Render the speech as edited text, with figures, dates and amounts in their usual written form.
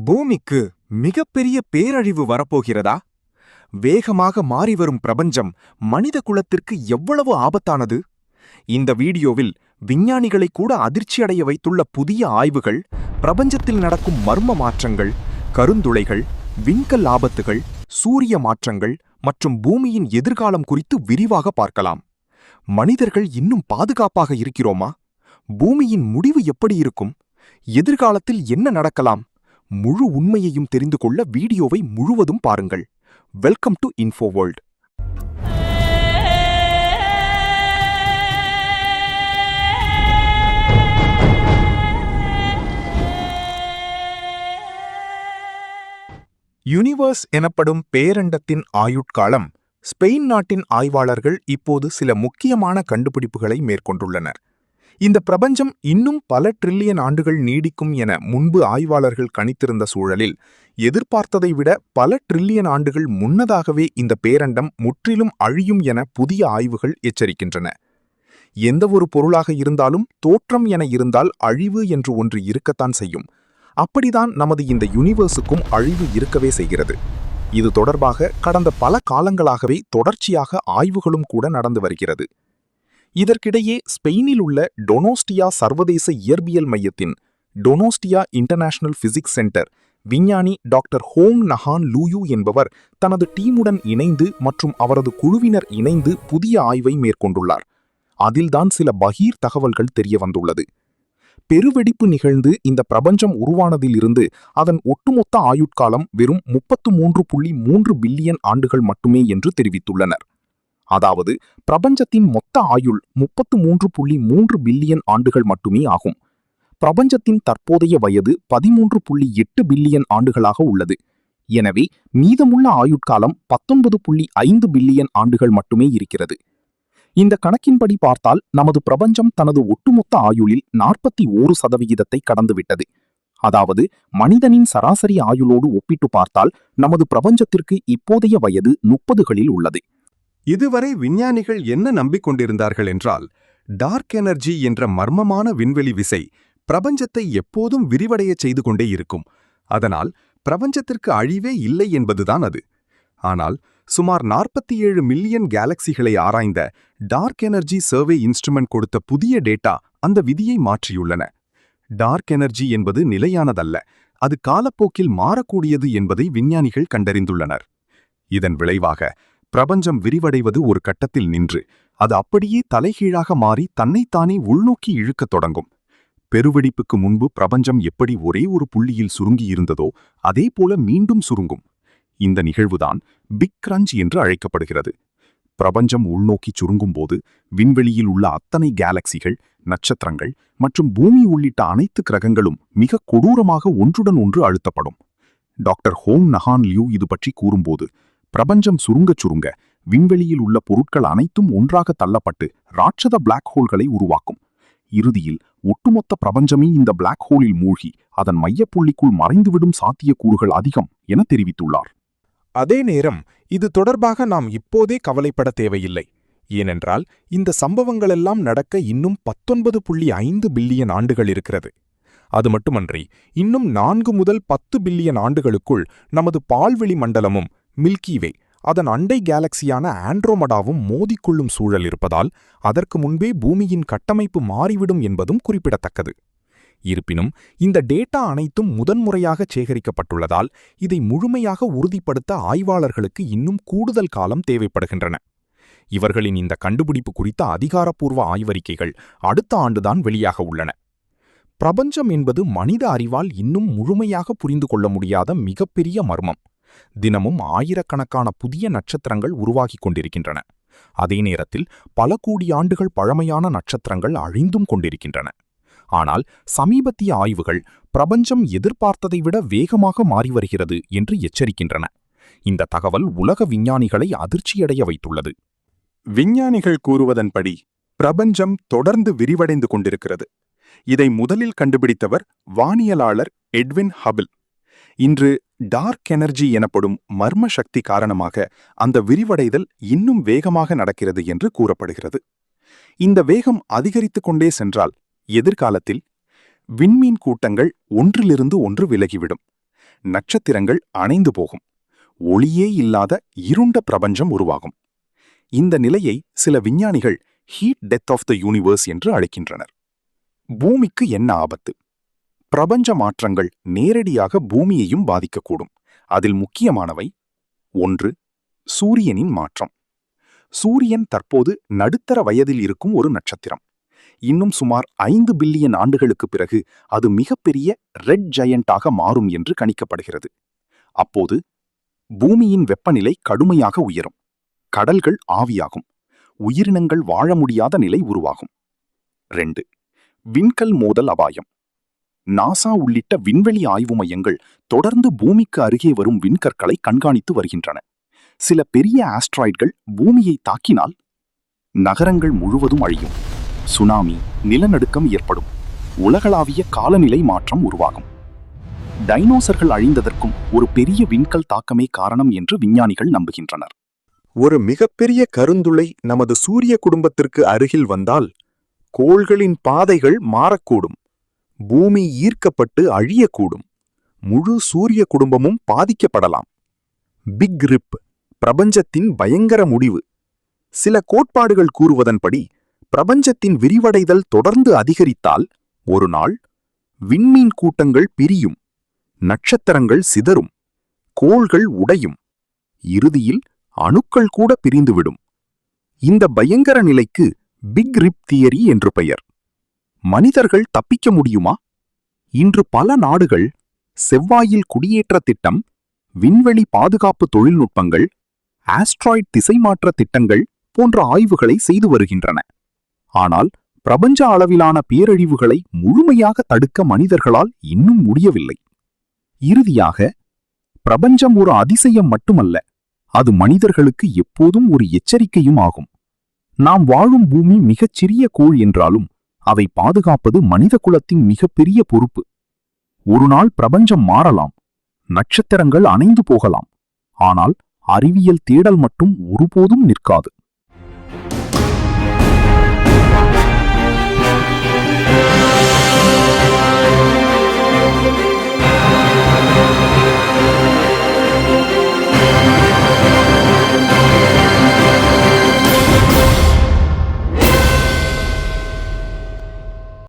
பூமிக்கு மிகப்பெரிய பேரழிவு வரப்போகிறதா? வேகமாக மாறிவரும் பிரபஞ்சம் மனித குலத்திற்கு எவ்வளவு ஆபத்தானது? இந்த வீடியோவில் விஞ்ஞானிகளை கூட அதிர்ச்சியடைய வைத்துள்ள புதிய ஆய்வுகள், பிரபஞ்சத்தில் நடக்கும் மர்ம மாற்றங்கள், கருந்துளைகள், விண்கல் ஆபத்துகள், சூரிய மாற்றங்கள் மற்றும் பூமியின் எதிர்காலம் குறித்து விரிவாக பார்க்கலாம். மனிதர்கள் இன்னும் பாதுகாப்பாக இருக்கிறோமா? பூமியின் முடிவு எப்படி இருக்கும்? எதிர்காலத்தில் என்ன நடக்கலாம்? முழு உண்மையையும் தெரிந்து கொள்ள வீடியோவை முழுவதும் பாருங்கள். Welcome to இன்ஃபோவேர்ல்ட். யூனிவர்ஸ் எனப்படும் பேரண்டத்தின் ஆயுட்காலம். ஸ்பெயின் நாட்டின் ஆய்வாளர்கள் இப்போது சில முக்கியமான கண்டுபிடிப்புகளை மேற்கொண்டுள்ளனர். இந்த பிரபஞ்சம் இன்னும் பல டிரில்லியன் ஆண்டுகள் நீடிக்கும் என முன்பு ஆய்வாளர்கள் கணித்திருந்த சூழலில், எதிர்பார்த்ததை விட பல டிரில்லியன் ஆண்டுகள் முன்னதாகவே இந்த பேரண்டம் முற்றிலும் அழியும் என புதிய ஆய்வுகள் எச்சரிக்கின்றன. எந்தவொரு பொருளாக இருந்தாலும் தோற்றம் என இருந்தால் அழிவு என்று ஒன்று இருக்கத்தான் செய்யும். அப்படிதான் நமது இந்த யூனிவர்ஸுக்கும் அழிவு இருக்கவே செய்கிறது. இது தொடர்பாக கடந்த பல காலங்களாகவே தொடர்ச்சியாக ஆய்வுகளும் கூட நடந்து வருகிறது. இதற்கிடையே ஸ்பெயினில் உள்ள டொனோஸ்டியா சர்வதேச இயற்பியல் மையத்தின் டொனோஸ்டியா இன்டர்நேஷனல் பிசிக்ஸ் சென்டர் விஞ்ஞானி டாக்டர் ஹோங் நஹான் லூயூ என்பவர் தனது டீமுடன் இணைந்து மற்றும் அவரது குழுவினர் இணைந்து புதிய ஆய்வை மேற்கொண்டுள்ளார். அதில்தான் சில பகீர் தகவல்கள் தெரிய வந்துள்ளது. பெருவெடிப்பு நிகழ்ந்து இந்த பிரபஞ்சம் உருவானதிலிருந்து அதன் ஒட்டுமொத்த ஆயுட்காலம் வெறும் 33.3 பில்லியன் ஆண்டுகள் மட்டுமே என்று தெரிவித்துள்ளனர். அதாவது பிரபஞ்சத்தின் மொத்த ஆயுள் 33.3 பில்லியன் ஆண்டுகள் மட்டுமே ஆகும். பிரபஞ்சத்தின் தற்போதைய வயது 13.8 பில்லியன் ஆண்டுகளாக உள்ளது. எனவே மீதமுள்ள ஆயுட்காலம் 19.5 பில்லியன் ஆண்டுகள் மட்டுமே இருக்கிறது. இந்த கணக்கின்படி பார்த்தால் நமது பிரபஞ்சம் தனது ஒட்டுமொத்த ஆயுளில் 41% கடந்துவிட்டது. அதாவது மனிதனின் சராசரி ஆயுளோடு ஒப்பிட்டு பார்த்தால் நமது பிரபஞ்சத்திற்கு இப்போதைய வயது 30களில் உள்ளது. இதுவரை விஞ்ஞானிகள் என்ன நம்பிக்கொண்டிருந்தார்கள் என்றால், டார்க் எனர்ஜி என்ற மர்மமான விண்வெளி விசை பிரபஞ்சத்தை எப்போதும் விரிவடையச் செய்து கொண்டே இருக்கும். அதனால் பிரபஞ்சத்திற்கு அழிவே இல்லை என்பதுதான் அது. ஆனால் சுமார் 47 மில்லியன் கேலக்சிகளை ஆராய்ந்த டார்க் எனர்ஜி சர்வே இன்ஸ்ட்ருமெண்ட் கொடுத்த புதிய டேட்டா அந்த விதியை மாற்றியுள்ளன. டார்க் எனர்ஜி என்பது நிலையானதல்ல, அது காலப்போக்கில் மாறக்கூடியது என்பதை விஞ்ஞானிகள் கண்டறிந்துள்ளனர். இதன் விளைவாக பிரபஞ்சம் விரிவடைவது ஒரு கட்டத்தில் நின்று அது அப்படியே தலைகீழாக மாறி தன்னைத்தானே உள்நோக்கி இழுக்கத் தொடங்கும். பெருவெடிப்புக்கு முன்பு பிரபஞ்சம் எப்படி ஒரே ஒரு புள்ளியில் சுருங்கியிருந்ததோ அதே போல மீண்டும் சுருங்கும். இந்த நிகழ்வுதான் பிக் கிரன்ச் என்று அழைக்கப்படுகிறது. பிரபஞ்சம் உள்நோக்கி சுருங்கும்போது விண்வெளியில் உள்ள அத்தனை கேலக்சிகள், நட்சத்திரங்கள் மற்றும் பூமி உள்ளிட்ட அனைத்து கிரகங்களும் மிக கொடூரமாக ஒன்றுடன் ஒன்று அழுத்தப்படும். டாக்டர் ஹோங் நஹான் லியூ இது பற்றி கூறும்போது, பிரபஞ்சம் சுருங்கச் சுருங்க விண்வெளியில் உள்ள பொருட்கள் அனைத்தும் ஒன்றாக தள்ளப்பட்டு ராட்சத பிளாக் ஹோல்களை உருவாக்கும். இறுதியில் ஒட்டுமொத்த பிரபஞ்சமே இந்த பிளாக் ஹோலில் மூழ்கி அதன் மையப்புள்ளிக்குள் மறைந்துவிடும் சாத்தியக்கூறுகள் அதிகம் என தெரிவித்துள்ளார். அதே நேரம் இது தொடர்பாக நாம் இப்போதே கவலைப்பட தேவையில்லை. ஏனென்றால் இந்த சம்பவங்களெல்லாம் நடக்க இன்னும் 19.5 பில்லியன் ஆண்டுகள் இருக்கிறது. அது மட்டுமன்றி இன்னும் 4 முதல் 10 பில்லியன் ஆண்டுகளுக்குள் நமது பால்வெளி மண்டலமும் மில்கிவே, அதன் அண்டை கேலக்சியான ஆண்ட்ரோமடாவும் மோதிக்கொள்ளும் சூழல் இருப்பதால் அதற்கு முன்பே பூமியின் கட்டமைப்பு மாறிவிடும் என்பதும் குறிப்பிடத்தக்கது. இருப்பினும் இந்த டேட்டா அனைத்தும் முதன்முறையாக சேகரிக்கப்பட்டுள்ளதால் இதை முழுமையாக உறுதிப்படுத்த ஆய்வாளர்களுக்கு இன்னும் கூடுதல் காலம் தேவைப்படுகின்றன. இவர்களின் இந்த கண்டுபிடிப்பு குறித்த அதிகாரப்பூர்வ ஆய்வறிக்கைகள் அடுத்த ஆண்டுதான் வெளியாக உள்ளன. பிரபஞ்சம் என்பது மனித அறிவால் இன்னும் முழுமையாக புரிந்து கொள்ள முடியாத மிகப்பெரிய மர்மம். தினமும் ஆயிரக்கணக்கான புதிய நட்சத்திரங்கள் உருவாகிக் கொண்டிருக்கின்றன. அதே நேரத்தில் பல கோடி ஆண்டுகள் பழமையான நட்சத்திரங்கள் அழிந்தும் கொண்டிருக்கின்றன. ஆனால் சமீபத்திய ஆய்வுகள் பிரபஞ்சம் எதிர்பார்த்ததை விட வேகமாக மாறி வருகிறது என்று எச்சரிக்கின்றன. இந்த தகவல் உலக விஞ்ஞானிகளை அதிர்ச்சியடைய வைத்துள்ளது. விஞ்ஞானிகள் கூறுவதன்படி பிரபஞ்சம் தொடர்ந்து விரிவடைந்து கொண்டிருக்கிறது. இதை முதலில் கண்டுபிடித்தவர் வானியலாளர் எட்வின் ஹபிள். இன்று டார்க் எனர்ஜி எனப்படும் மர்ம சக்தி காரணமாக அந்த விரிவடைதல் இன்னும் வேகமாக நடக்கிறது என்று கூறப்படுகிறது. இந்த வேகம் அதிகரித்துக் கொண்டே சென்றால் எதிர்காலத்தில் விண்மீன் கூட்டங்கள் ஒன்றிலிருந்து ஒன்று விலகிவிடும். நட்சத்திரங்கள் அணைந்து போகும். ஒளியே இல்லாத இருண்ட பிரபஞ்சம் உருவாகும். இந்த நிலையை சில விஞ்ஞானிகள் heat death of the universe என்று அழைக்கின்றனர். பூமிக்கு என்ன ஆபத்து? பிரபஞ்ச மாற்றங்கள் நேரடியாக பூமியையும் பாதிக்கக்கூடும். அதில் முக்கியமானவை: 1. சூரியனின் மாற்றம். சூரியன் தற்போது நடுத்தர வயதில் இருக்கும் ஒரு நட்சத்திரம். இன்னும் சுமார் 5 பில்லியன் ஆண்டுகளுக்குப் பிறகு அது மிகப்பெரிய ரெட் ஜயண்டாக மாறும் என்று கணிக்கப்படுகிறது. அப்போது பூமியின் வெப்பநிலை கடுமையாக உயரும், கடல்கள் ஆவியாகும், உயிரினங்கள் வாழ முடியாத நிலை உருவாகும். 2. விண்கல் மோதல் அபாயம். நாசா உள்ளிட்ட விண்வெளி ஆய்வு மையங்கள் தொடர்ந்து பூமிக்கு அருகே வரும் விண்கற்களை கண்காணித்து வருகின்றன. சில பெரிய ஆஸ்ட்ராய்டுகள் பூமியை தாக்கினால் நகரங்கள் முழுவதும் அழியும், சுனாமி, நிலநடுக்கம் ஏற்படும், உலகளாவிய காலநிலை மாற்றம் உருவாகும். டைனோசர்கள் அழிந்ததற்கும் ஒரு பெரிய விண்கல் தாக்கமே காரணம் என்று விஞ்ஞானிகள் நம்புகின்றனர். ஒரு மிகப்பெரிய கருந்துளை நமது சூரிய குடும்பத்திற்கு அருகில் வந்தால் கோள்களின் பாதைகள் மாறக்கூடும், பூமி ஈர்க்கப்பட்டு அழியக்கூடும், முழு சூரிய குடும்பமும் பாதிக்கப்படலாம். பிக் ரிப், பிரபஞ்சத்தின் பயங்கர முடிவு. சில கோட்பாடுகள் கூறுவதன்படி பிரபஞ்சத்தின் விரிவடைதல் தொடர்ந்து அதிகரித்தால் ஒரு நாள் விண்மீன் கூட்டங்கள் பிரியும், நட்சத்திரங்கள் சிதறும், கோள்கள் உடையும், இறுதியில் அணுக்கள் கூட பிரிந்துவிடும். இந்த பயங்கர நிலைக்கு பிக் ரிப் தியரி என்று பெயர். மனிதர்கள் தப்பிக்க முடியுமா? இன்று பல நாடுகள் செவ்வாயில் குடியேற்ற திட்டம், விண்வெளி பாதுகாப்பு தொழில்நுட்பங்கள், ஆஸ்ட்ராய்ட் திசைமாற்ற திட்டங்கள் போன்ற ஆய்வுகளை செய்து வருகின்றன. ஆனால் பிரபஞ்ச அளவிலான பேரழிவுகளை முழுமையாக தடுக்க மனிதர்களால் இன்னும் முடியவில்லை. இறுதியாக, பிரபஞ்சம் ஒரு அதிசயம் மட்டுமல்ல, அது மனிதர்களுக்கு எப்போதும் ஒரு எச்சரிக்கையும் ஆகும். நாம் வாழும் பூமி மிகச்சிறிய கோள் என்றாலும் அதை பாதுகாப்பது மனித குலத்தின் மிகப்பெரிய பொறுப்பு. ஒரு நாள் பிரபஞ்சம் மாறலாம், நட்சத்திரங்கள் அணைந்து போகலாம், ஆனால் அறிவியல் தேடல் மட்டும் ஒருபோதும் நிற்காது.